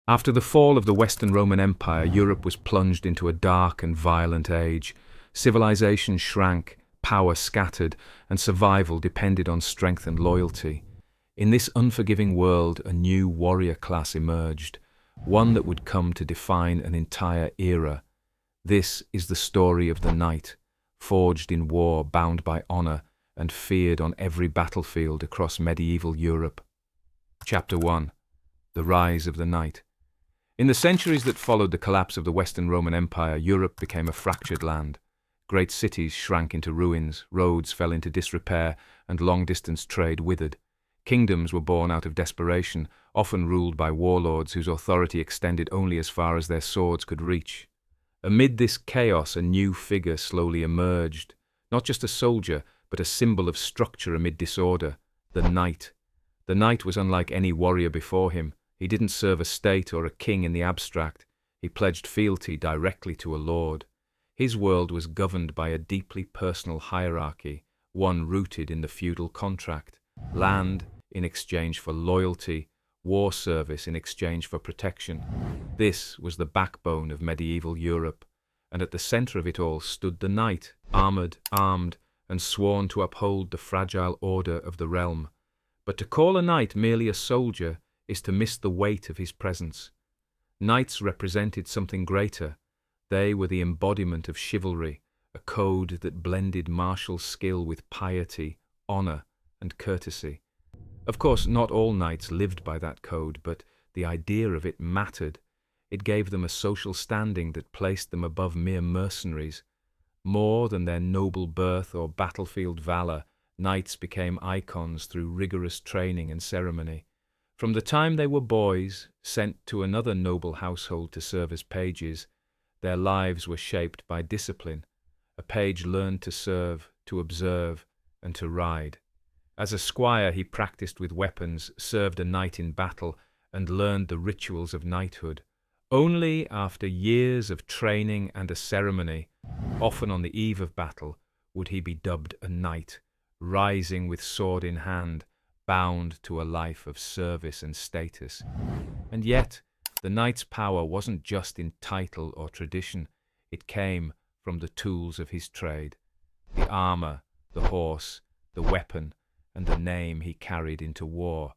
After the fall of the Western Roman Empire, Europe was plunged into a dark and violent age. Civilization shrank, power scattered, and survival depended on strength and loyalty. In this unforgiving world, a new warrior class emerged, one that would come to define an entire era. This is the story of the knight, forged in war, bound by honor, and feared on every battlefield across medieval Europe. Chapter 1. The Rise of the Knight. In the centuries that followed the collapse of the Western Roman Empire, Europe became a fractured land. Great cities shrank into ruins, roads fell into disrepair, and long-distance trade withered. Kingdoms were born out of desperation, often ruled by warlords whose authority extended only as far as their swords could reach. Amid this chaos, a new figure slowly emerged, not just a soldier, but a symbol of structure amid disorder: the knight. The knight was unlike any warrior before him. He didn't serve a state or a king in the abstract. He pledged fealty directly to a lord. His world was governed by a deeply personal hierarchy, one rooted in the feudal contract: land in exchange for loyalty, war service in exchange for protection. This was the backbone of medieval Europe, and at the center of it all stood the knight, armored, armed, and sworn to uphold the fragile order of the realm. But to call a knight merely a soldier is to miss the weight of his presence. Knights represented something greater. They were the embodiment of chivalry, a code that blended martial skill with piety, honor, and courtesy. Of course, not all knights lived by that code, but the idea of it mattered. It gave them a social standing that placed them above mere mercenaries. More than their noble birth or battlefield valor, knights became icons through rigorous training and ceremony. From the time they were boys, sent to another noble household to serve as pages, their lives were shaped by discipline. A page learned to serve, to observe, and to ride. As a squire, he practiced with weapons, served a knight in battle, and learned the rituals of knighthood. Only after years of training and a ceremony, often on the eve of battle, would he be dubbed a knight, rising with sword in hand, bound to a life of service and status. And yet, the knight's power wasn't just in title or tradition. It came from the tools of his trade: the armor, the horse, the weapon, and the name he carried into war.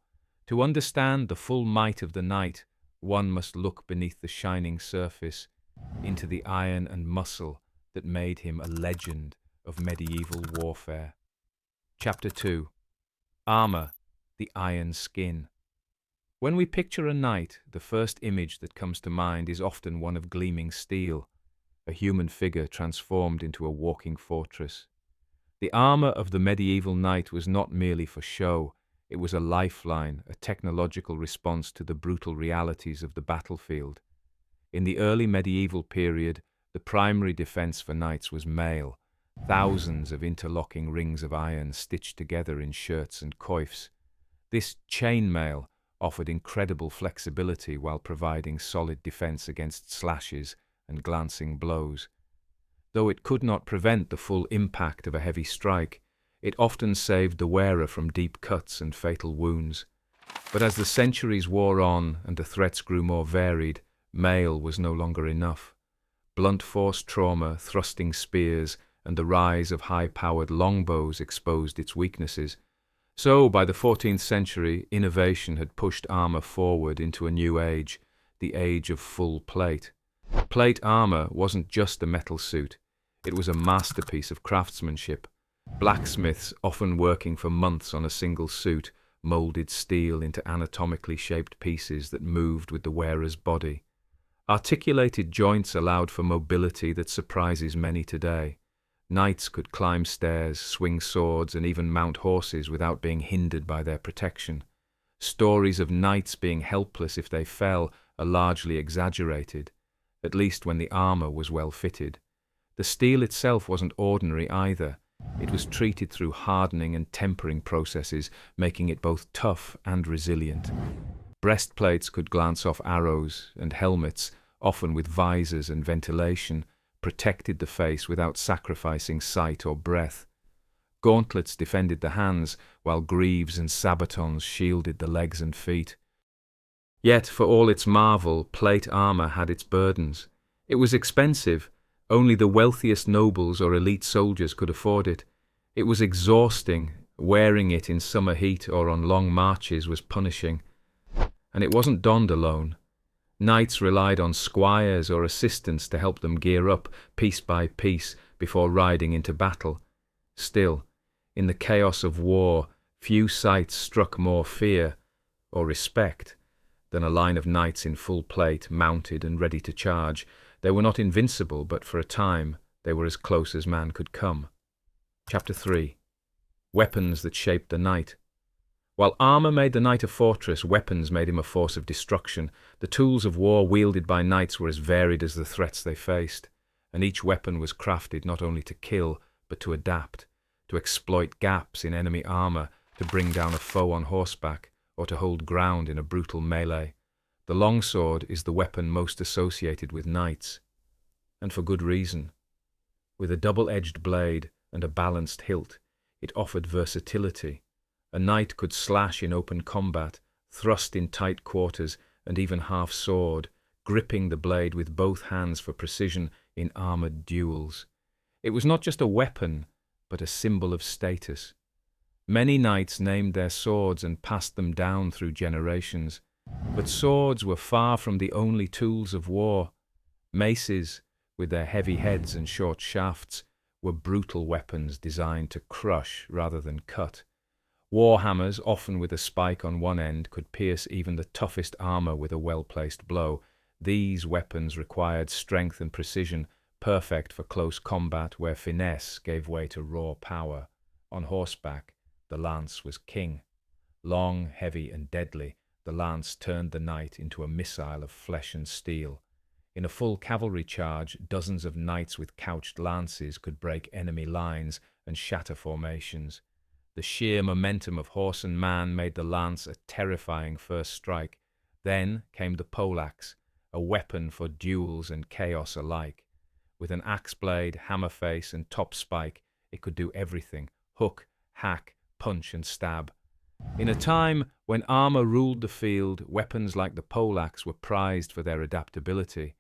To understand the full might of the knight, one must look beneath the shining surface, into the iron and muscle that made him a legend of medieval warfare. Chapter 2. Armor, the iron skin. When we picture a knight, the first image that comes to mind is often one of gleaming steel, a human figure transformed into a walking fortress. The armor of the medieval knight was not merely for show. It was a lifeline, a technological response to the brutal realities of the battlefield. In the early medieval period, the primary defense for knights was mail, thousands of interlocking rings of iron stitched together in shirts and coifs. This chainmail offered incredible flexibility while providing solid defense against slashes and glancing blows. Though it could not prevent the full impact of a heavy strike, it often saved the wearer from deep cuts and fatal wounds. But as the centuries wore on and the threats grew more varied, mail was no longer enough. Blunt force trauma, thrusting spears, and the rise of high-powered longbows exposed its weaknesses. So, by the 14th century, innovation had pushed armor forward into a new age, the age of full plate. Plate armor wasn't just a metal suit. It was a masterpiece of craftsmanship. Blacksmiths, often working for months on a single suit, molded steel into anatomically shaped pieces that moved with the wearer's body. Articulated joints allowed for mobility that surprises many today. Knights could climb stairs, swing swords, and even mount horses without being hindered by their protection. Stories of knights being helpless if they fell are largely exaggerated, at least when the armor was well fitted. The steel itself wasn't ordinary either. It was treated through hardening and tempering processes, making it both tough and resilient. Breastplates could glance off arrows, and helmets, often with visors and ventilation, protected the face without sacrificing sight or breath. Gauntlets defended the hands, while greaves and sabatons shielded the legs and feet. Yet, for all its marvel, plate armor had its burdens. It was expensive. Only the wealthiest nobles or elite soldiers could afford it. It was exhausting. Wearing it in summer heat or on long marches was punishing. And it wasn't donned alone. Knights relied on squires or assistants to help them gear up piece by piece before riding into battle. Still, in the chaos of war, few sights struck more fear, or respect, than a line of knights in full plate, mounted and ready to charge. They were not invincible, but for a time they were as close as man could come. Chapter 3. Weapons that shaped the knight. While armour made the knight a fortress, weapons made him a force of destruction. The tools of war wielded by knights were as varied as the threats they faced, and each weapon was crafted not only to kill, but to adapt, to exploit gaps in enemy armour, to bring down a foe on horseback, or to hold ground in a brutal melee. The longsword is the weapon most associated with knights, and for good reason. With a double-edged blade and a balanced hilt, it offered versatility. A knight could slash in open combat, thrust in tight quarters, and even half-sword, gripping the blade with both hands for precision in armoured duels. It was not just a weapon, but a symbol of status. Many knights named their swords and passed them down through generations. But swords were far from the only tools of war. Maces, with their heavy heads and short shafts, were brutal weapons designed to crush rather than cut. Warhammers, often with a spike on one end, could pierce even the toughest armour with a well-placed blow. These weapons required strength and precision, perfect for close combat where finesse gave way to raw power. On horseback, the lance was king. Long, heavy and deadly, the lance turned the knight into a missile of flesh and steel. In a full cavalry charge, dozens of knights with couched lances could break enemy lines and shatter formations. The sheer momentum of horse and man made the lance a terrifying first strike. Then came the poleaxe, a weapon for duels and chaos alike. With an axe blade, hammer face, and top spike, it could do everything: hook, hack, punch, and stab. In a time when armour ruled the field, weapons like the poleaxe were prized for their adaptability.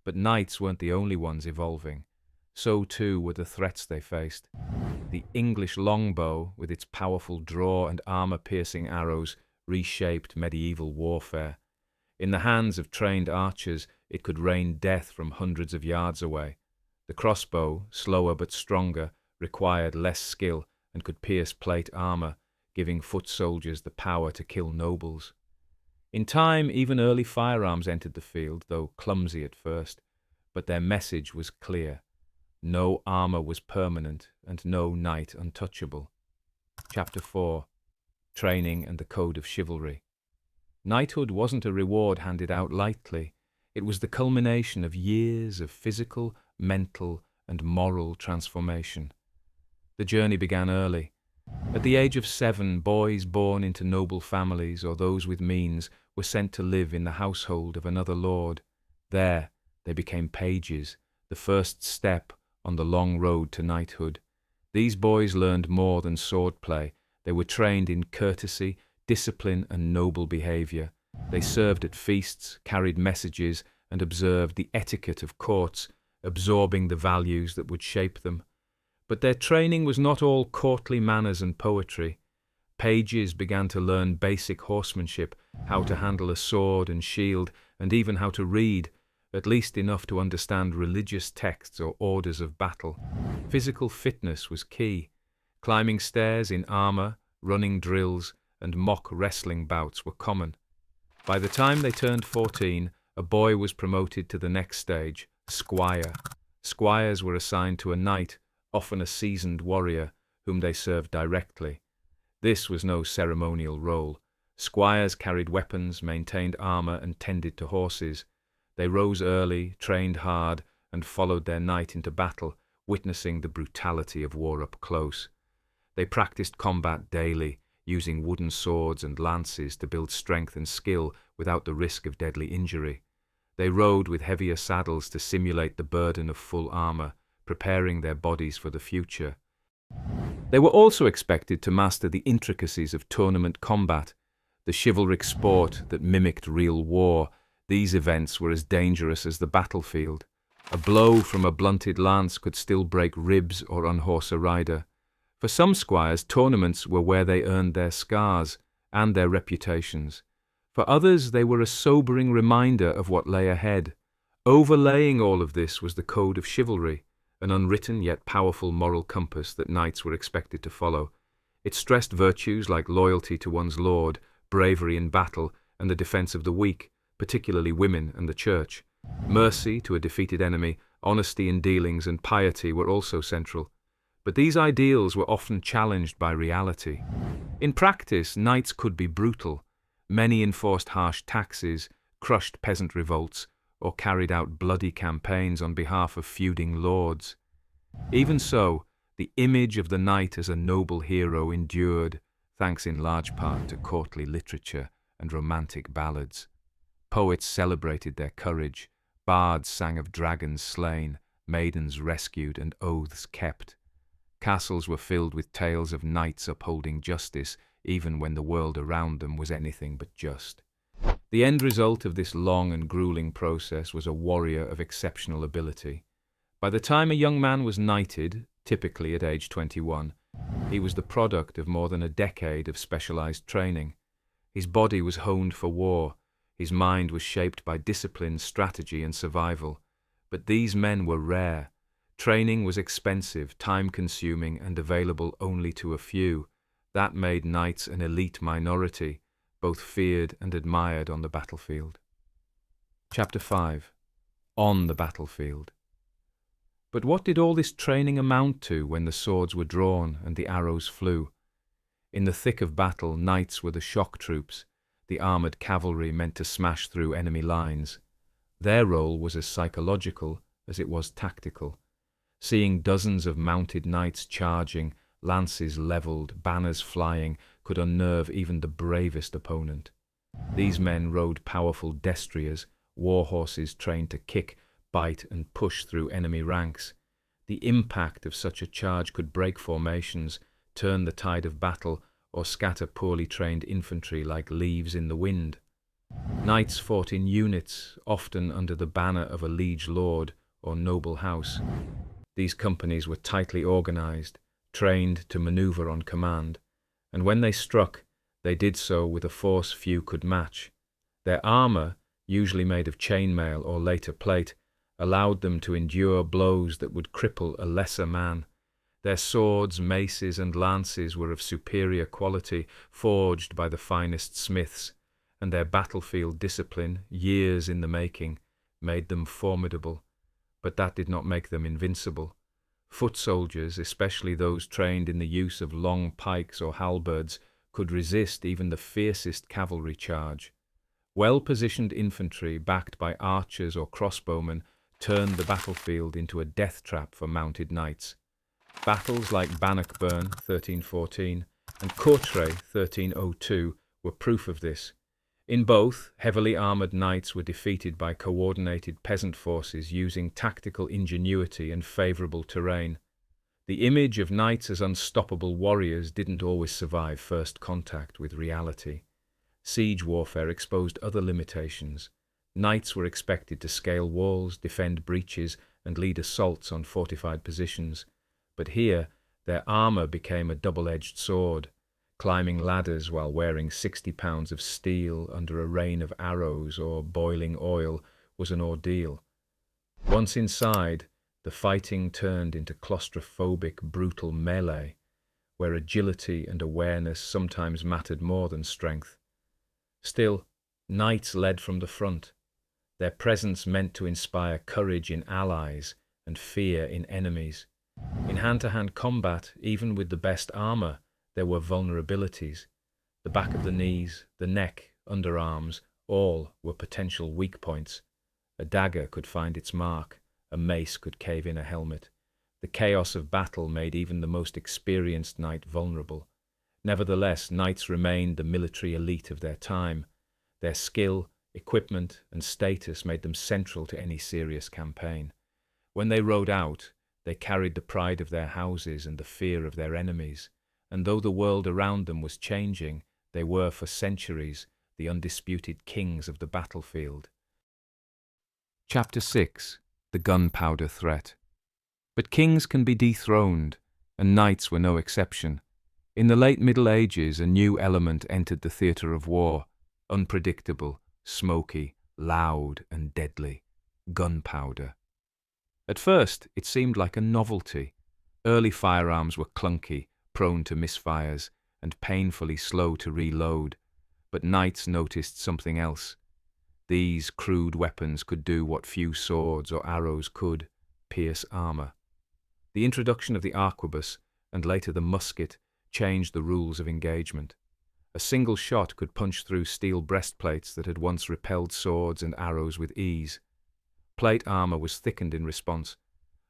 But knights weren't the only ones evolving. So too were the threats they faced. The English longbow, with its powerful draw and armour-piercing arrows, reshaped medieval warfare. In the hands of trained archers, it could rain death from hundreds of yards away. The crossbow, slower but stronger, required less skill and could pierce plate armour, giving foot soldiers the power to kill nobles. In time, even early firearms entered the field, though clumsy at first, but their message was clear. No armour was permanent, and no knight untouchable. Chapter 4. Training and the Code of Chivalry. Knighthood wasn't a reward handed out lightly. It was the culmination of years of physical, mental, and moral transformation. The journey began early. At the age of 7, boys born into noble families or those with means were sent to live in the household of another lord. There, they became pages, the first step on the long road to knighthood. These boys learned more than swordplay. They were trained in courtesy, discipline, and noble behaviour. They served at feasts, carried messages, and observed the etiquette of courts, absorbing the values that would shape them. But their training was not all courtly manners and poetry. Pages began to learn basic horsemanship, how to handle a sword and shield, and even how to read, at least enough to understand religious texts or orders of battle. Physical fitness was key. Climbing stairs in armour, running drills, and mock wrestling bouts were common. By the time they turned 14, a boy was promoted to the next stage, squire. Squires were assigned to a knight, often a seasoned warrior, whom they served directly. This was no ceremonial role. Squires carried weapons, maintained armour, and tended to horses. They rose early, trained hard, and followed their knight into battle, witnessing the brutality of war up close. They practiced combat daily, using wooden swords and lances to build strength and skill without the risk of deadly injury. They rode with heavier saddles to simulate the burden of full armour, preparing their bodies for the future. They were also expected to master the intricacies of tournament combat. the chivalric sport that mimicked real war, these events were as dangerous as the battlefield. A blow from a blunted lance could still break ribs or unhorse a rider. For some squires, tournaments were where they earned their scars and their reputations. For others, they were a sobering reminder of what lay ahead. Overlaying all of this was the code of chivalry, an unwritten yet powerful moral compass that knights were expected to follow. It stressed virtues like loyalty to one's lord, bravery in battle, and the defense of the weak, particularly women and the church. Mercy to a defeated enemy, honesty in dealings, and piety were also central. But these ideals were often challenged by reality. In practice, knights could be brutal. Many enforced harsh taxes, crushed peasant revolts, or carried out bloody campaigns on behalf of feuding lords. Even so, the image of the knight as a noble hero endured, thanks in large part to courtly literature and romantic ballads. Poets celebrated their courage, bards sang of dragons slain, maidens rescued, and oaths kept. Castles were filled with tales of knights upholding justice, even when the world around them was anything but just. The end result of this long and grueling process was a warrior of exceptional ability. By the time a young man was knighted, typically at age 21, he was the product of more than a decade of specialized training. His body was honed for war. His mind was shaped by discipline, strategy, and survival. But these men were rare. Training was expensive, time-consuming, and available only to a few. That made knights an elite minority, both feared and admired on the battlefield. Chapter 5. On the battlefield. But what did all this training amount to when the swords were drawn and the arrows flew? In the thick of battle, knights were the shock troops, the armoured cavalry meant to smash through enemy lines. Their role was as psychological as it was tactical. Seeing dozens of mounted knights charging, lances levelled, banners flying, could unnerve even the bravest opponent. These men rode powerful destriers, war horses trained to kick, bite, and push through enemy ranks. The impact of such a charge could break formations, turn the tide of battle, or scatter poorly trained infantry like leaves in the wind. Knights fought in units, often under the banner of a liege lord or noble house. These companies were tightly organized, trained to maneuver on command, and when they struck, they did so with a force few could match. Their armor, usually made of chainmail or later plate, allowed them to endure blows that would cripple a lesser man. Their swords, maces, and lances were of superior quality, forged by the finest smiths, and their battlefield discipline, years in the making, made them formidable. But that did not make them invincible. Foot soldiers, especially those trained in the use of long pikes or halberds, could resist even the fiercest cavalry charge. Well-positioned infantry, backed by archers or crossbowmen, turned the battlefield into a death trap for mounted knights. Battles like Bannockburn, 1314, and Courtrai, 1302, were proof of this. In both, heavily armoured knights were defeated by coordinated peasant forces using tactical ingenuity and favourable terrain. The image of knights as unstoppable warriors didn't always survive first contact with reality. Siege warfare exposed other limitations. Knights were expected to scale walls, defend breaches, and lead assaults on fortified positions. But here, their armour became a double-edged sword. Climbing ladders while wearing 60 pounds of steel under a rain of arrows or boiling oil was an ordeal. Once inside, the fighting turned into claustrophobic, brutal melee, where agility and awareness sometimes mattered more than strength. Still, knights led from the front. Their presence meant to inspire courage in allies and fear in enemies. In hand-to-hand combat, even with the best armour, there were vulnerabilities. The back of the knees, the neck, underarms, all were potential weak points. A dagger could find its mark, a mace could cave in a helmet. The chaos of battle made even the most experienced knight vulnerable. Nevertheless, knights remained the military elite of their time. Their skill, equipment, and status made them central to any serious campaign. When they rode out, they carried the pride of their houses and the fear of their enemies. And though the world around them was changing, They were, for centuries, the undisputed kings of the battlefield. Chapter 6. The Gunpowder Threat. But kings can be dethroned, and knights were no exception. In the late Middle Ages, a new element entered the theatre of war, unpredictable, smoky, loud, and deadly: gunpowder. At first, it seemed like a novelty. Early firearms were clunky, prone to misfires, and painfully slow to reload. But knights noticed something else. These crude weapons could do what few swords or arrows could: pierce armour. The introduction of the arquebus, and later the musket, changed the rules of engagement. A single shot could punch through steel breastplates that had once repelled swords and arrows with ease. Plate armour was thickened in response.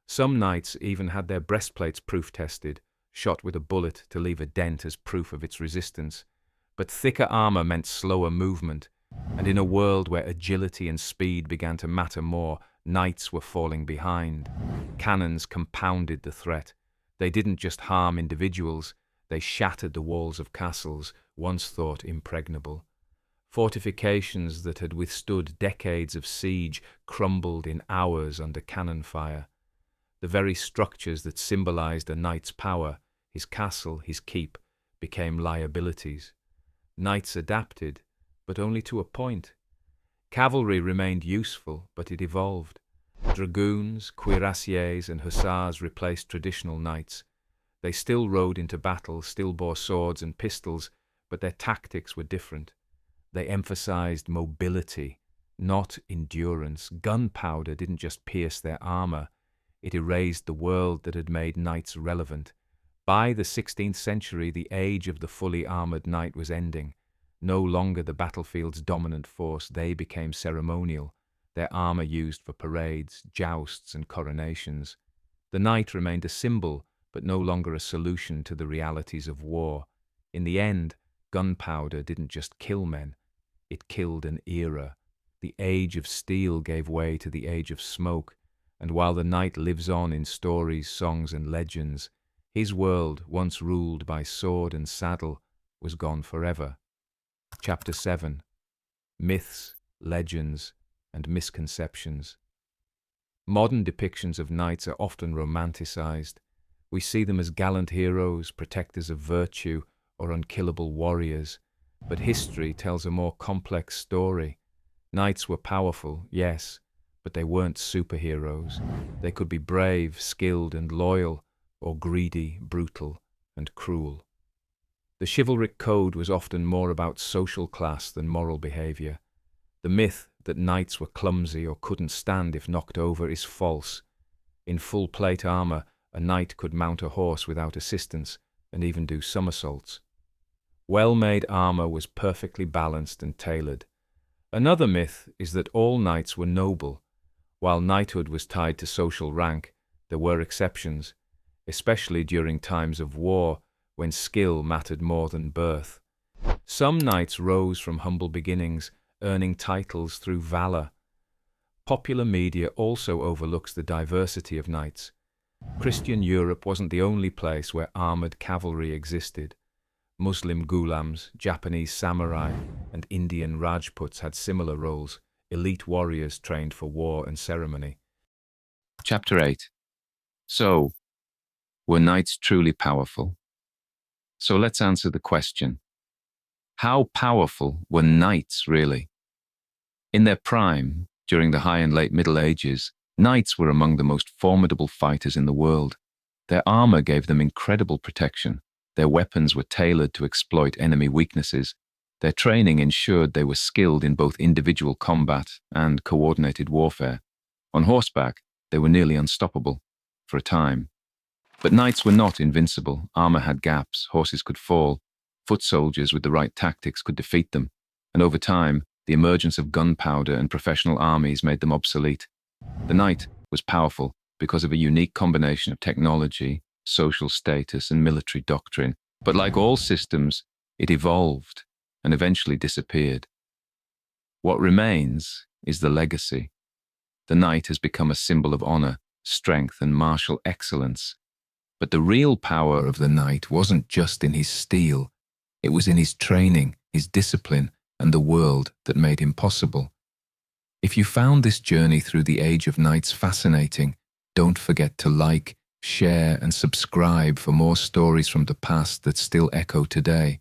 Some knights even had their breastplates proof-tested, shot with a bullet to leave a dent as proof of its resistance. But thicker armour meant slower movement, and in a world where agility and speed began to matter more, knights were falling behind. Cannons compounded the threat. They didn't just harm individuals, they shattered the walls of castles, once thought impregnable. Fortifications that had withstood decades of siege crumbled in hours under cannon fire. The very structures that symbolized a knight's power, his castle, his keep, became liabilities. Knights adapted, but only to a point. Cavalry remained useful, but it evolved. Dragoons, cuirassiers, and hussars replaced traditional knights. They still rode into battle, still bore swords and pistols, but their tactics were different. They emphasized mobility, not endurance. Gunpowder didn't just pierce their armor, it erased the world that had made knights relevant. By the 16th century, the age of the fully armored knight was ending. No longer the battlefield's dominant force, they became ceremonial, their armor used for parades, jousts, and coronations. The knight remained a symbol, but no longer a solution to the realities of war. In the end, gunpowder didn't just kill men, it killed an era. The age of steel gave way to the age of smoke, and while the knight lives on in stories, songs, and legends, his world, once ruled by sword and saddle, was gone forever. Chapter 7. Myths, Legends, and Misconceptions. Modern depictions of knights are often romanticized. We see them as gallant heroes, protectors of virtue, or unkillable warriors. But history tells a more complex story. Knights were powerful, yes, but they weren't superheroes. They could be brave, skilled, and loyal, or greedy, brutal, and cruel. The chivalric code was often more about social class than moral behavior. The myth that knights were clumsy or couldn't stand if knocked over is false. In full plate armor, a knight could mount a horse without assistance and even do somersaults. Well-made armor was perfectly balanced and tailored. Another myth is that all knights were noble. While knighthood was tied to social rank, there were exceptions, especially during times of war when skill mattered more than birth. Some knights rose from humble beginnings, earning titles through valor. Popular media also overlooks the diversity of knights. Christian Europe wasn't the only place where armored cavalry existed. Muslim ghulams, Japanese samurai, and Indian Rajputs had similar roles, elite warriors trained for war and ceremony. Chapter 8. So, were knights truly powerful? So let's answer the question. How powerful were knights really? In their prime, during the High and Late Middle Ages, knights were among the most formidable fighters in the world. Their armor gave them incredible protection. Their weapons were tailored to exploit enemy weaknesses. Their training ensured they were skilled in both individual combat and coordinated warfare. On horseback, they were nearly unstoppable, for a time. But knights were not invincible. Armor had gaps, horses could fall. Foot soldiers with the right tactics could defeat them. And over time, the emergence of gunpowder and professional armies made them obsolete. The knight was powerful because of a unique combination of technology, social status, and military doctrine. But like all systems, it evolved and eventually disappeared. What remains is the legacy. The knight has become a symbol of honor, strength, and martial excellence. But the real power of the knight wasn't just in his steel. It was in his training, his discipline, and the world that made him possible. If you found this journey through the Age of Knights fascinating, don't forget to like, share, and subscribe for more stories from the past that still echo today.